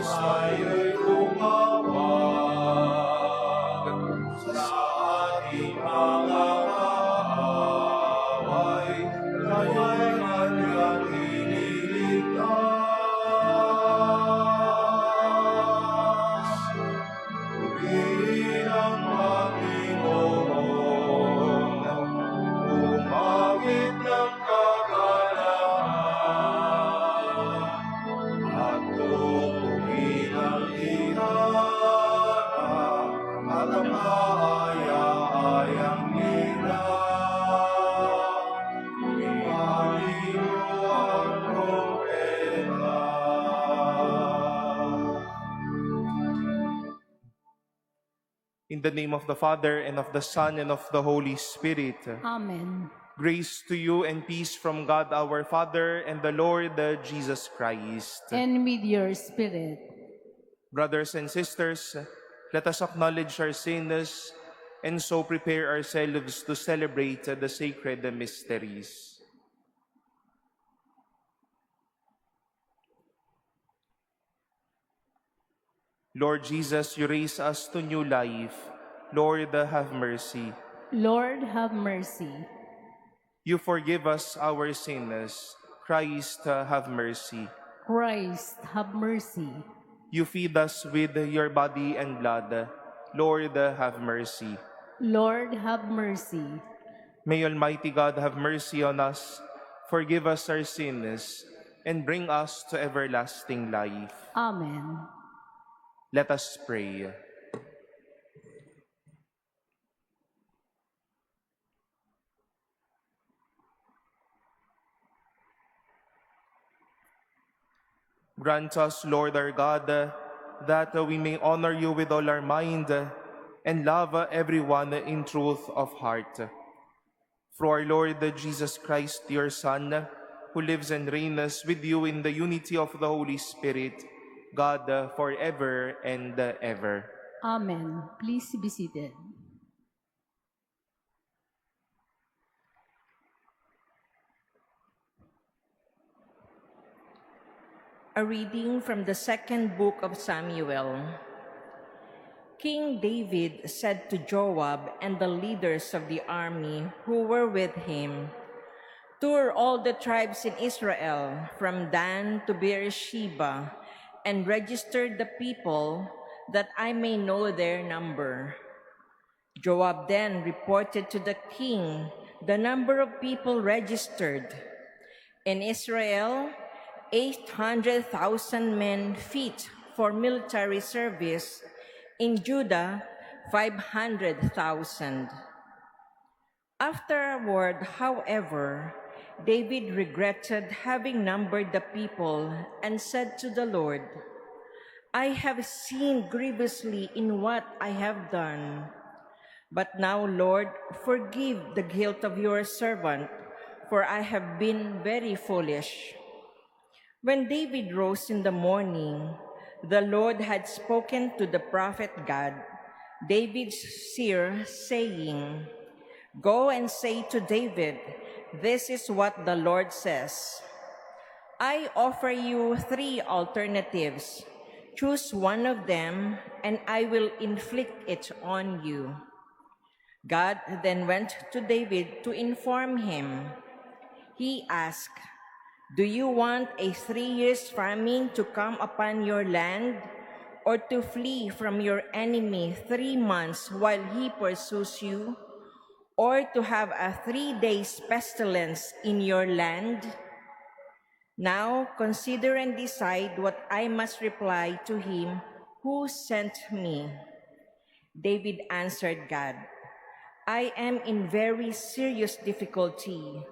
tayo'y tumawag sa ating mga kaaway, kayo'y kanyang iniligtas. Purihin ang Panginoon, umawit ng kagalakan, at tutukin ang iharap at ang kaaya-ayang hirap. Ihalino ang propeta. In the name of the Father, and of the Son, and of the Holy Spirit. Amen. Grace to you and peace from God our Father and the Lord Jesus Christ. And with your spirit. Brothers and sisters, let us acknowledge our sins and so prepare ourselves to celebrate the sacred mysteries. Lord Jesus, you raise us to new life. Lord, have mercy. Lord, have mercy. You forgive us our sins. Christ, have mercy. Christ, have mercy. You feed us with your body and blood. Lord, have mercy. Lord, have mercy. May Almighty God have mercy on us, forgive us our sins, and bring us to everlasting life. Amen. Let us pray. Grant us, Lord our God, that we may honor you with all our mind and love everyone in truth of heart. Through our Lord Jesus Christ, your Son, who lives and reigns with you in the unity of the Holy Spirit, God, forever and ever. Amen. Please be seated. A reading from the second book of Samuel. King David said to Joab and the leaders of the army who were with him, "Tour all the tribes in Israel, from Dan to Beersheba, and register the people, that I may know their number." Joab then reported to the king the number of people registered. In Israel, 800,000 men fit for military service. In Judah, 500,000. Afterward, however, David regretted having numbered the people and said to the Lord, "I have sinned grievously in what I have done. But now, Lord, forgive the guilt of your servant, for I have been very foolish." When David rose in the morning, the Lord had spoken to the prophet Gad, David's seer, saying, "Go and say to David, this is what the Lord says. I offer you 3 alternatives. Choose one of them, and I will inflict it on you." God then went to David to inform him. He asked, "Do you want a 3 years famine to come upon your land, or to flee from your enemy 3 months while he pursues you, or to have a 3 days pestilence in your land? Now consider and decide what I must reply to him who sent me." David answered God, "I am in very serious difficulty.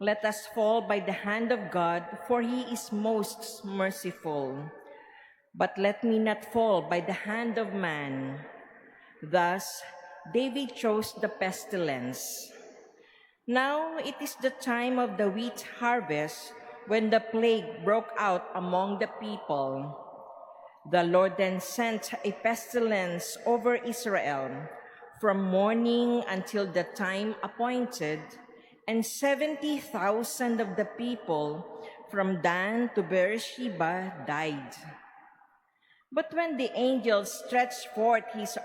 Let us fall by the hand of God, for he is most merciful. But let me not fall by the hand of man." Thus, David chose the pestilence. Now it is the time of the wheat harvest, when the plague broke out among the people. The Lord then sent a pestilence over Israel from morning until the time appointed, and 70,000 of the people from Dan to Beersheba died. But when the angel stretched forth his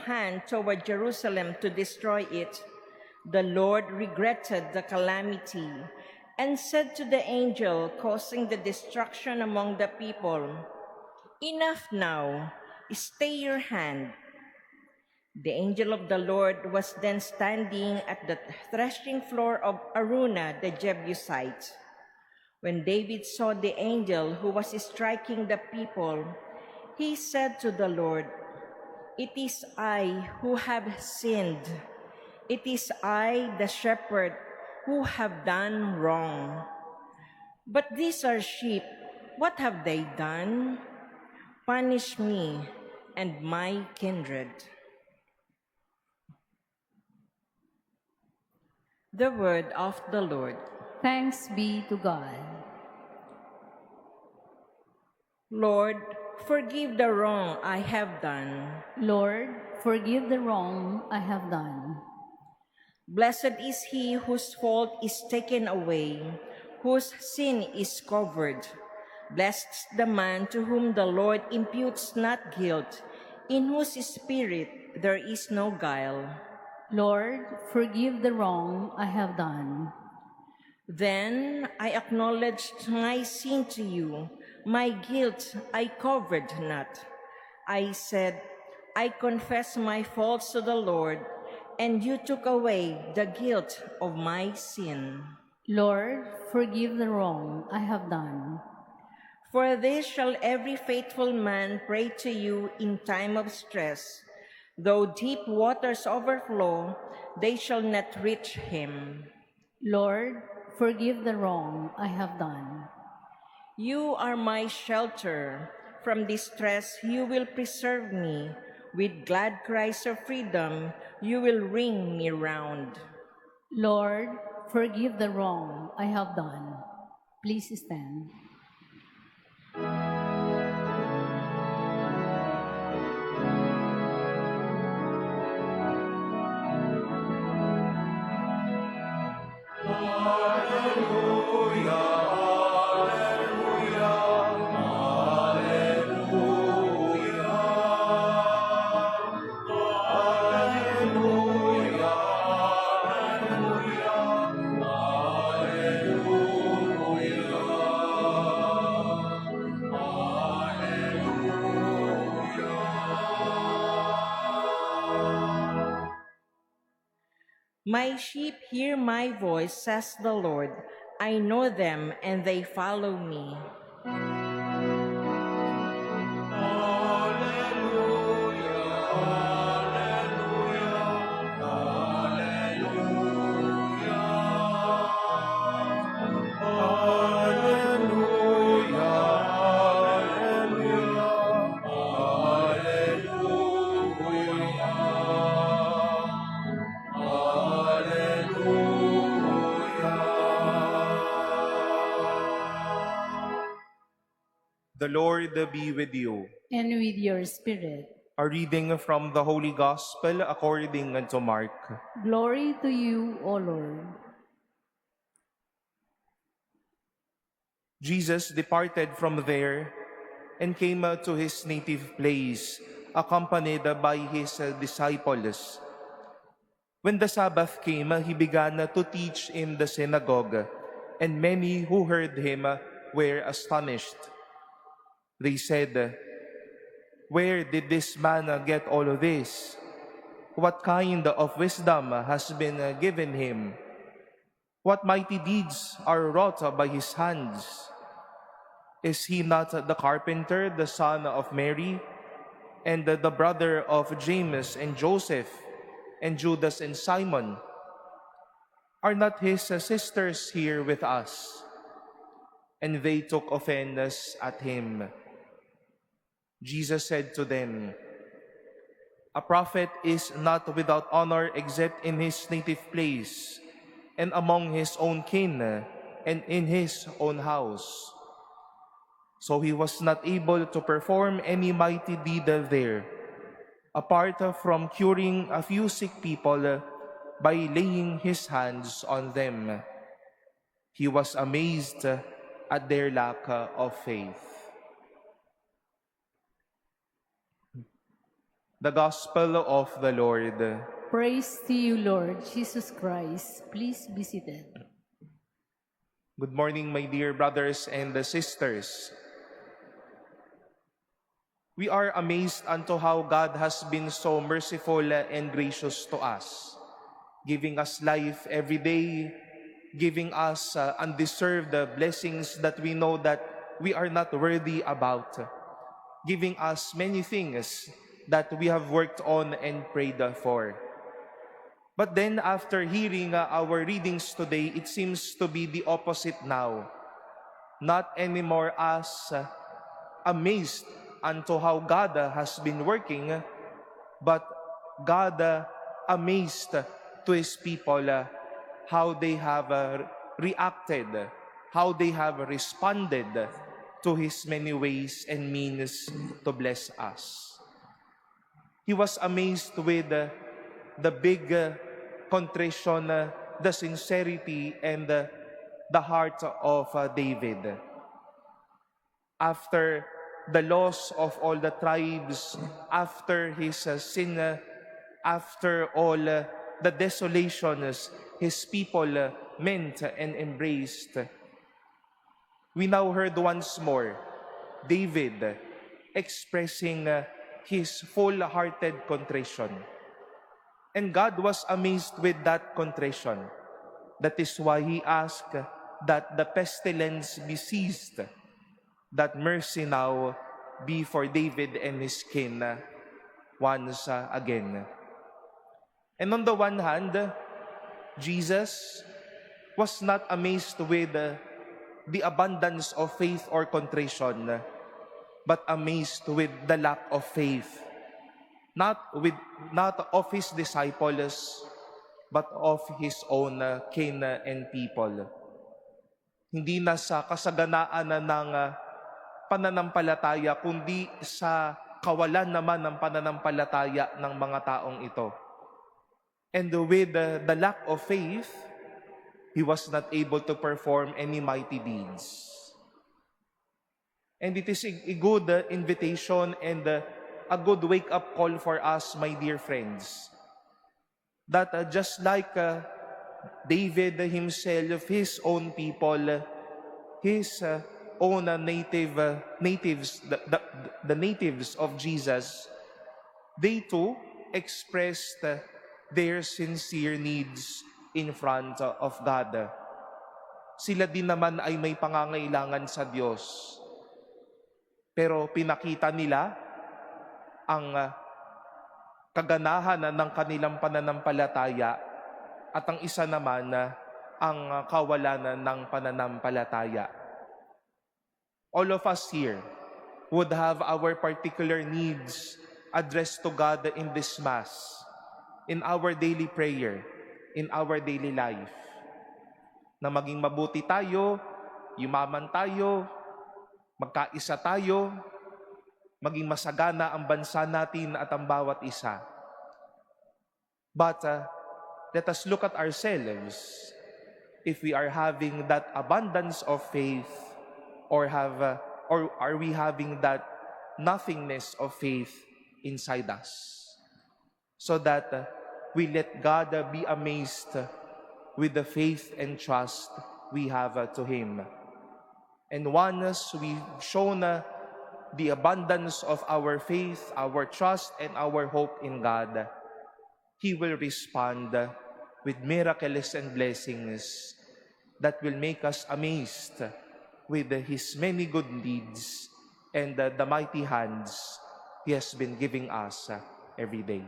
hand toward Jerusalem to destroy it, the Lord regretted the calamity and said to the angel causing the destruction among the people, "Enough now, stay your hand." The angel of the Lord was then standing at the threshing floor of Araunah the Jebusite. When David saw the angel who was striking the people, he said to the Lord, "It is I who have sinned. It is I, the shepherd, who have done wrong. But these are sheep. What have they done? Punish me and my kindred." The word of the Lord. Thanks be to God. Lord, forgive the wrong I have done. Lord, forgive the wrong I have done. Blessed is he whose fault is taken away, whose sin is covered. Blessed is the man to whom the Lord imputes not guilt, in whose spirit there is no guile. Lord, forgive the wrong I have done. Then I acknowledged my sin to you. My guilt I covered not. I said, "I confess my faults to the Lord," and you took away the guilt of my sin. Lord, forgive the wrong I have done. For this shall every faithful man pray to you in time of stress. Though deep waters overflow, they shall not reach him. Lord, forgive the wrong I have done. You are my shelter. From distress you will preserve me. With glad cries of freedom, you will ring me round. Lord, forgive the wrong I have done. Please stand. My sheep hear my voice, says the Lord. I know them and they follow me. The Lord be with you. And with your spirit. A reading from the Holy Gospel according to Mark. Glory to you, O Lord. Jesus departed from there and came to his native place, accompanied by his disciples. When the Sabbath came, he began to teach in the synagogue, and many who heard him were astonished. They said, "Where did this man get all of this? What kind of wisdom has been given him? What mighty deeds are wrought by his hands? Is he not the carpenter, the son of Mary, and the brother of James and Joseph, and Judas and Simon? Are not his sisters here with us?" And they took offense at him. Jesus said to them, "A prophet is not without honor except in his native place, and among his own kin, and in his own house." So he was not able to perform any mighty deed there, apart from curing a few sick people by laying his hands on them. He was amazed at their lack of faith. The Gospel of the Lord. Praise to you, Lord Jesus Christ. Please be seated. Good morning, my dear brothers and sisters. We are amazed unto how God has been so merciful and gracious to us, giving us life every day, giving us undeserved blessings that we know that we are not worthy about, giving us many things that we have worked on and prayed for. But then after hearing our readings today, it seems to be the opposite now. Not anymore as amazed unto how God has been working, but God amazed to His people how they have reacted, how they have responded to His many ways and means to bless us. He was amazed with the big contrition, the sincerity, and the heart of David. After the loss of all the tribes, after his sin, after all the desolations his people meant and embraced, we now heard once more David expressing his full-hearted contrition. And God was amazed with that contrition. That is why He asked that the pestilence be ceased, that mercy now be for David and his kin once again. And on the one hand, Jesus was not amazed with the abundance of faith or contrition, but amazed with the lack of faith, not of his disciples, but of his own kin and people. Hindi na sa kasaganaan ng pananampalataya, kundi sa kawalan naman ng pananampalataya ng mga taong ito. And with the lack of faith, he was not able to perform any mighty deeds. And it is a good invitation and a good wake-up call for us, my dear friends, that just like David himself, his own people, his own natives, the natives of Jesus, they too expressed their sincere needs in front of God. Sila din naman ay may pangangailangan sa Diyos. Pero pinakita nila ang kaganahan ng kanilang pananampalataya at ang isa naman ang kawalan ng pananampalataya. All of us here would have our particular needs addressed to God in this Mass, in our daily prayer, in our daily life. Na maging mabuti tayo, yumaman tayo, magkaisa tayo, maging masagana ang bansa natin at ang bawat isa. But let us look at ourselves if we are having that abundance of faith or are we having that nothingness of faith inside us, so that we let God be amazed with the faith and trust we have to Him. And once we've shown the abundance of our faith, our trust, and our hope in God, He will respond with miracles and blessings that will make us amazed with His many good deeds and the mighty hands He has been giving us every day.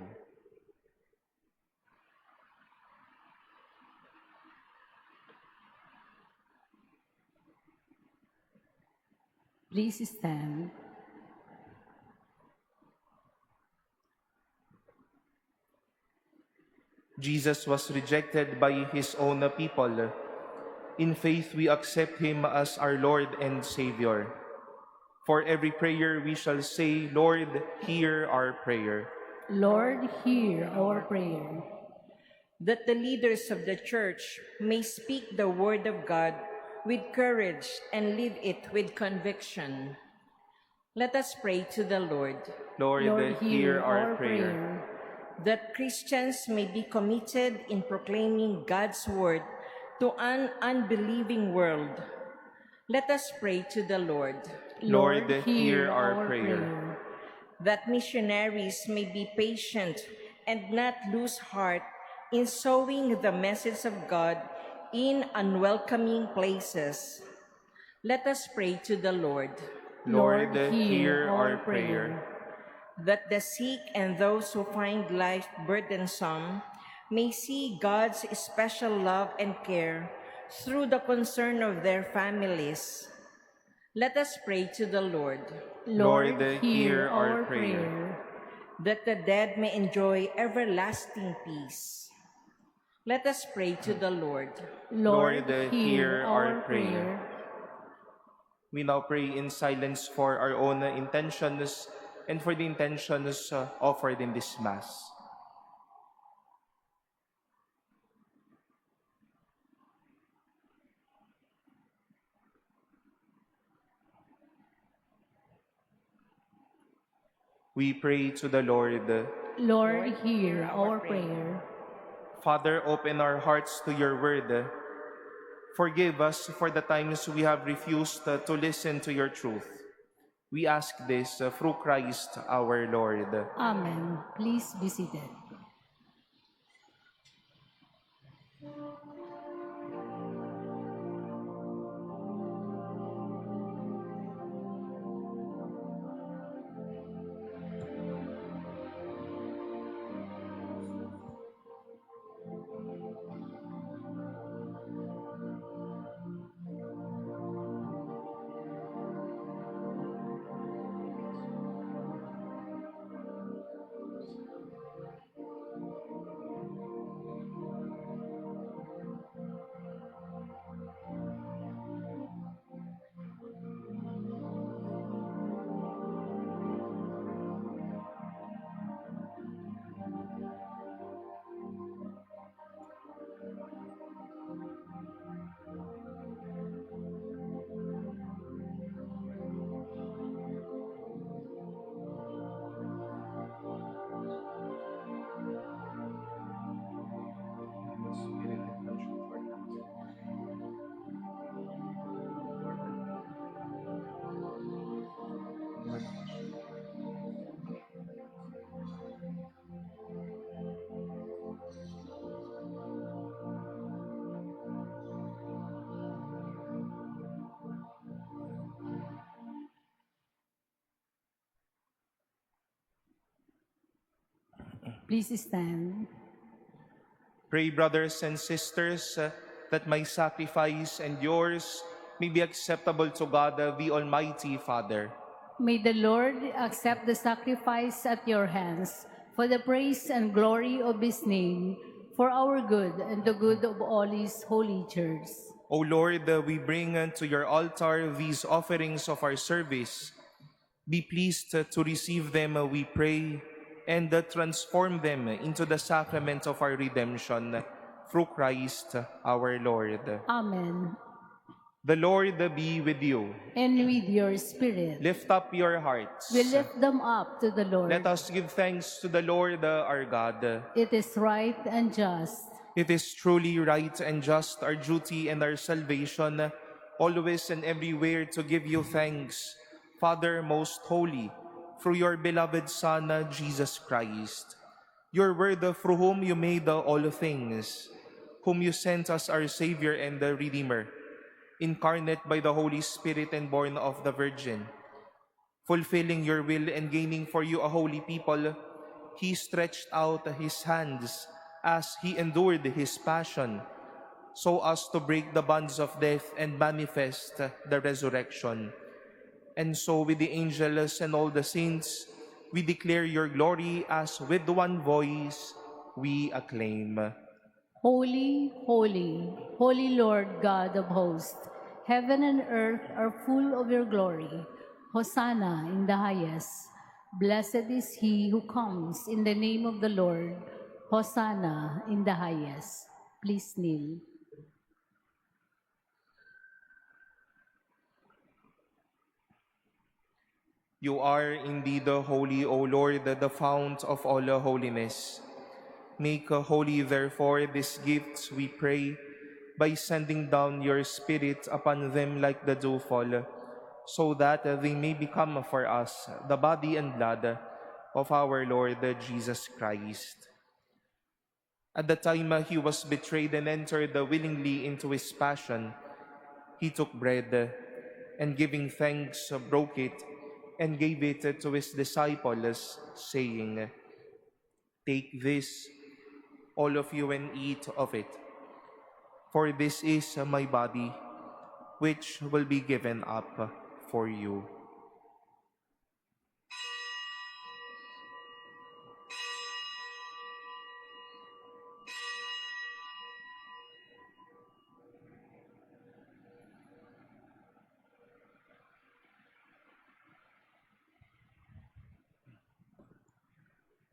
Please stand. Jesus was rejected by His own people. In faith, we accept Him as our Lord and Savior. For every prayer we shall say, Lord, hear our prayer. Lord, hear our prayer. That the leaders of the Church may speak the word of God with courage and live it with conviction. Let us pray to the Lord. Lord, hear our prayer. That Christians may be committed in proclaiming God's word to an unbelieving world. Let us pray to the Lord. Lord, hear our prayer. That missionaries may be patient and not lose heart in sowing the message of God in unwelcoming places. Let us pray to the Lord. Lord, hear our prayer. That the sick and those who find life burdensome may see God's special love and care through the concern of their families. Let us pray to the Lord. Lord, hear our prayer. That the dead may enjoy everlasting peace. Let us pray to the Lord. Lord, hear our prayer. We now pray in silence for our own intentions and for the intentions offered in this Mass. We pray to the Lord. Lord, hear our prayer. Father, open our hearts to your word. Forgive us for the times we have refused to listen to your truth. We ask this through Christ our Lord. Amen. Please be seated. Please stand. Pray, brothers and sisters, that my sacrifice and yours may be acceptable to God, the Almighty Father. May the Lord accept the sacrifice at your hands for the praise and glory of his name, for our good and the good of all his holy church. O Lord, we bring to your altar these offerings of our service. Be pleased to receive them, we pray, and transform them into the sacrament of our redemption through Christ our Lord. Amen. The Lord be with you. And with your spirit. Lift up your hearts. We lift them up to the Lord. Let us give thanks to the Lord our God. It is right and just. It is truly right and just, our duty and our salvation, always and everywhere to give you thanks, Father most holy, through your beloved Son, Jesus Christ, your word through whom you made all things, whom you sent as our Savior and the Redeemer, incarnate by the Holy Spirit and born of the Virgin. Fulfilling your will and gaining for you a holy people, he stretched out his hands as he endured his passion, so as to break the bonds of death and manifest the resurrection. And so with the angels and all the saints, we declare your glory as with one voice we acclaim. Holy, holy, holy Lord God of hosts, heaven and earth are full of your glory. Hosanna in the highest. Blessed is he who comes in the name of the Lord. Hosanna in the highest. Please kneel. You are indeed the holy, O Lord, the fount of all holiness. Make holy, therefore, these gifts, we pray, by sending down your Spirit upon them like the dewfall, so that they may become for us the body and blood of our Lord Jesus Christ. At the time he was betrayed and entered willingly into his passion, he took bread, and giving thanks, broke it, and gave it to his disciples, saying, "Take this, all of you, and eat of it. For this is my body, which will be given up for you."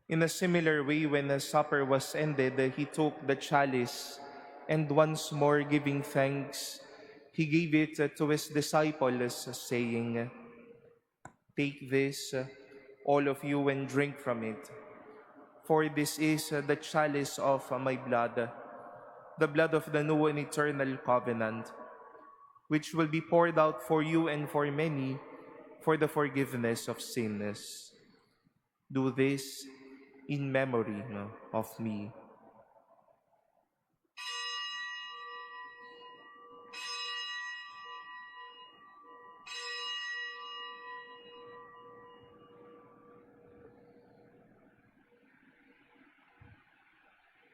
In a similar way, when the supper was ended, he took the chalice, and once more giving thanks, he gave it to his disciples, saying, "Take this, all of you, and drink from it. For this is the chalice of my blood, the blood of the new and eternal covenant, which will be poured out for you and for many for the forgiveness of sins. Do this in memory of me."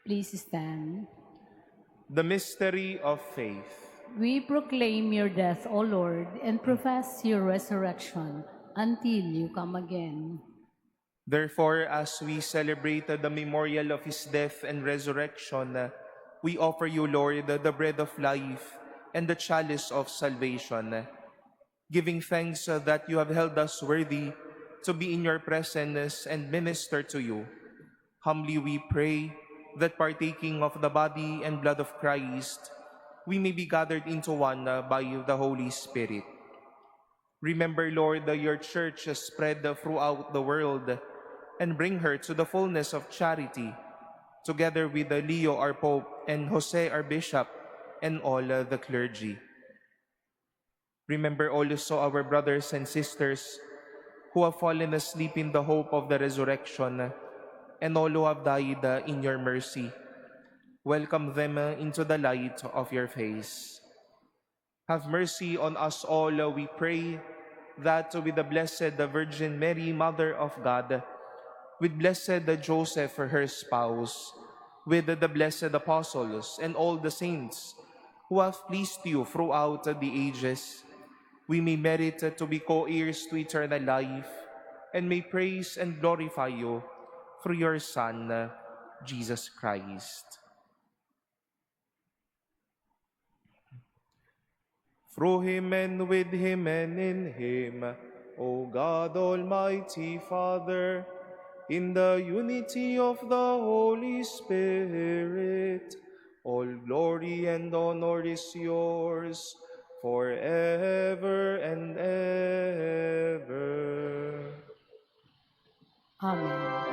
Please stand. The mystery of faith. We proclaim your death, O Lord, and profess your resurrection until you come again. Therefore, as we celebrate the memorial of his death and resurrection, we offer you, Lord, the bread of life and the chalice of salvation, giving thanks that you have held us worthy to be in your presence and minister to you. Humbly we pray that partaking of the body and blood of Christ, we may be gathered into one by the Holy Spirit. Remember, Lord, your church spread throughout the world, and bring her to the fullness of charity, together with Leo, our Pope, and Jose, our Bishop, and all the clergy. Remember also our brothers and sisters who have fallen asleep in the hope of the resurrection, and all who have died in your mercy. Welcome them into the light of your face. Have mercy on us all, we pray, that with the Blessed Virgin Mary, Mother of God, with Blessed Joseph, her spouse, with the blessed apostles and all the saints who have pleased you throughout the ages, we may merit to be co-heirs to eternal life, and may praise and glorify you through your Son, Jesus Christ. Through him and with him and in him, O God, Almighty Father, in the unity of the Holy Spirit, all glory and honor is yours forever and ever. Amen.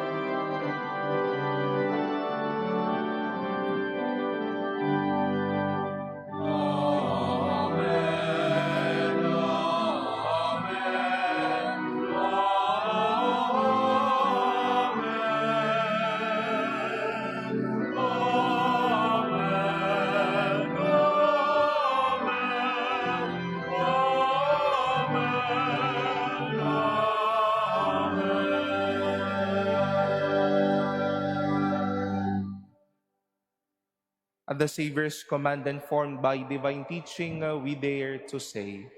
At the Savior's command and formed by divine teaching, we dare to say,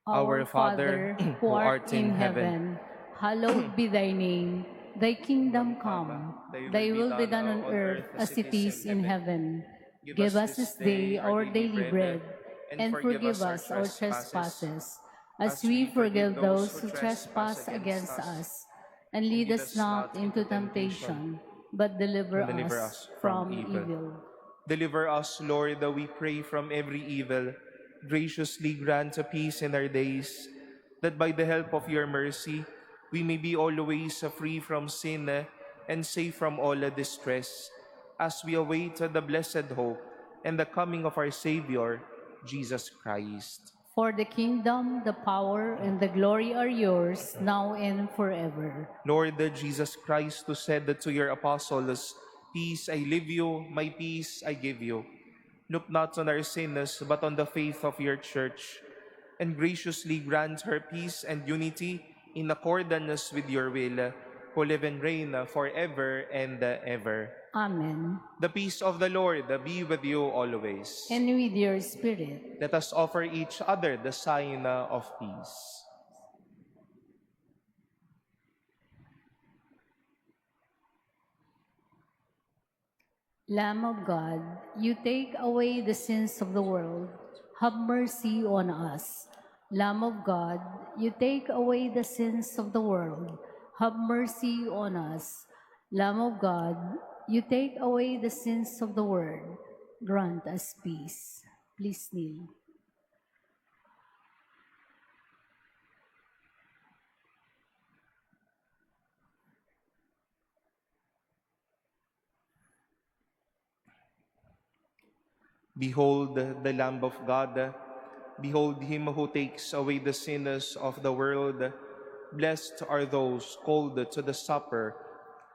Our Father, who art in heaven, hallowed be thy name. Thy kingdom come, thy will be done on earth as it is in heaven. Give us this day our daily bread, and forgive us our trespasses, as we forgive those who trespass against us. And lead us not into temptation, but deliver us from evil. Deliver us, Lord, we pray, from every evil. Graciously grant peace in our days, that by the help of your mercy, we may be always free from sin and safe from all distress, as we await the blessed hope and the coming of our Savior, Jesus Christ. For the kingdom, the power, and the glory are yours, now and forever. Lord Jesus Christ, who said to your apostles, "Peace I leave you, my peace I give you," look not on our sins, but on the faith of your church, and graciously grant her peace and unity in accordance with your will, who live and reign forever and ever. Amen. The peace of the Lord be with you always. And with your spirit. Let us offer each other the sign of peace. Lamb of God, you take away the sins of the world. Have mercy on us. Lamb of God, you take away the sins of the world. Have mercy on us. Lamb of God, you take away the sins of the world. Grant us peace. Please kneel. Behold the Lamb of God. Behold him who takes away the sins of the world. Blessed are those called to the supper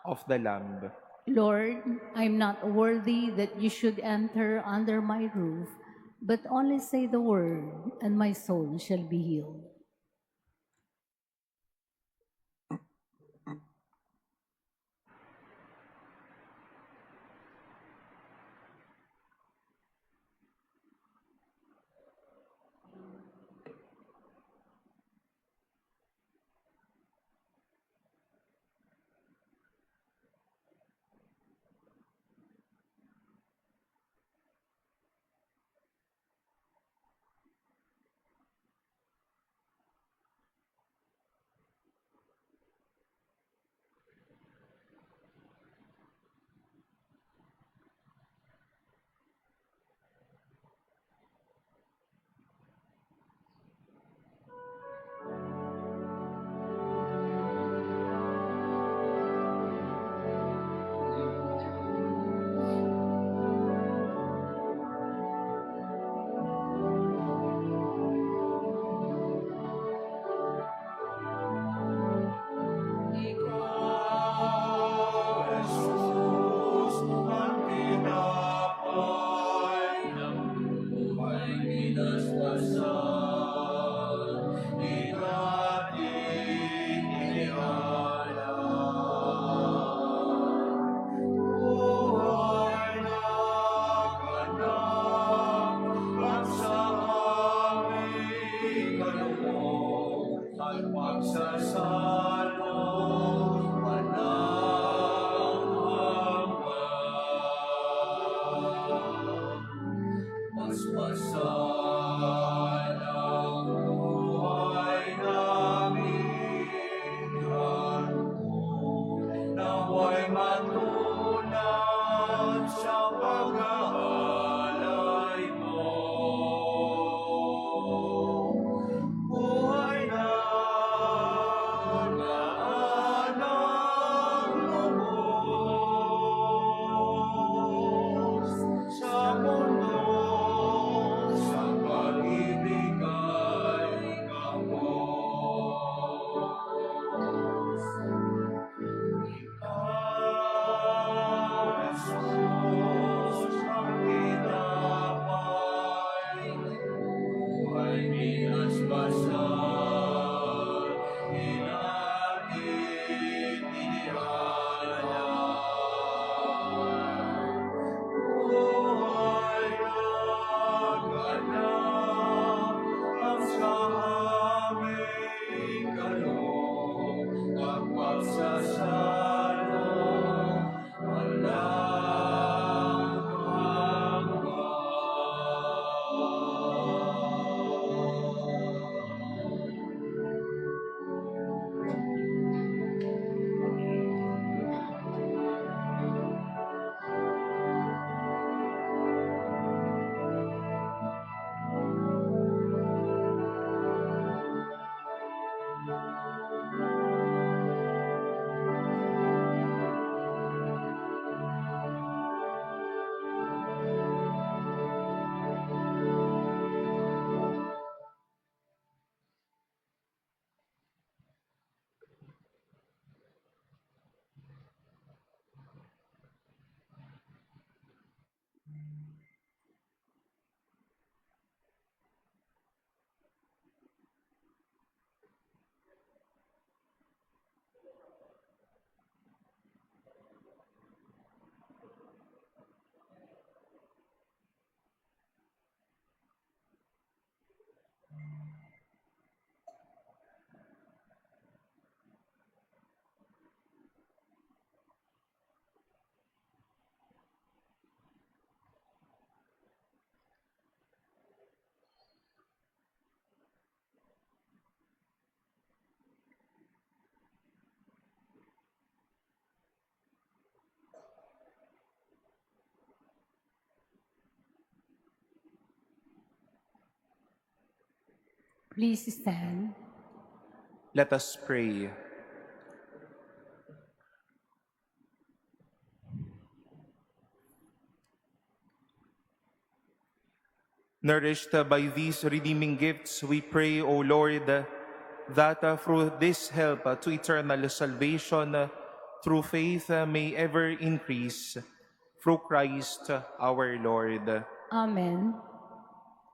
of the Lamb. Lord, I am not worthy that you should enter under my roof, but only say the word, and my soul shall be healed. Please stand. Let us pray. Nourished by these redeeming gifts, we pray, O Lord, that through this help to eternal salvation, through faith may ever increase. Through Christ our Lord. Amen.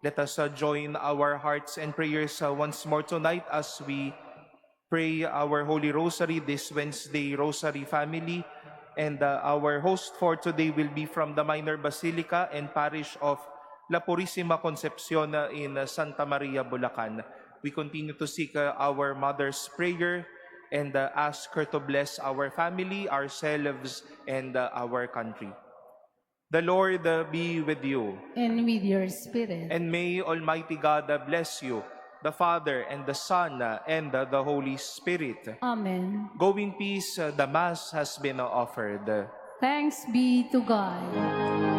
Let us join our hearts and prayers once more tonight as we pray our Holy Rosary, this Wednesday Rosary family. And our host for today will be from the Minor Basilica and Parish of La Purísima Concepcion in Santa Maria, Bulacan. We continue to seek our Mother's prayer and ask her to bless our family, ourselves, and our country. The Lord be with you. And with your spirit. And may Almighty God bless you, the Father, and the Son, and the Holy Spirit. Amen. Go in peace, the Mass has been offered. Thanks be to God.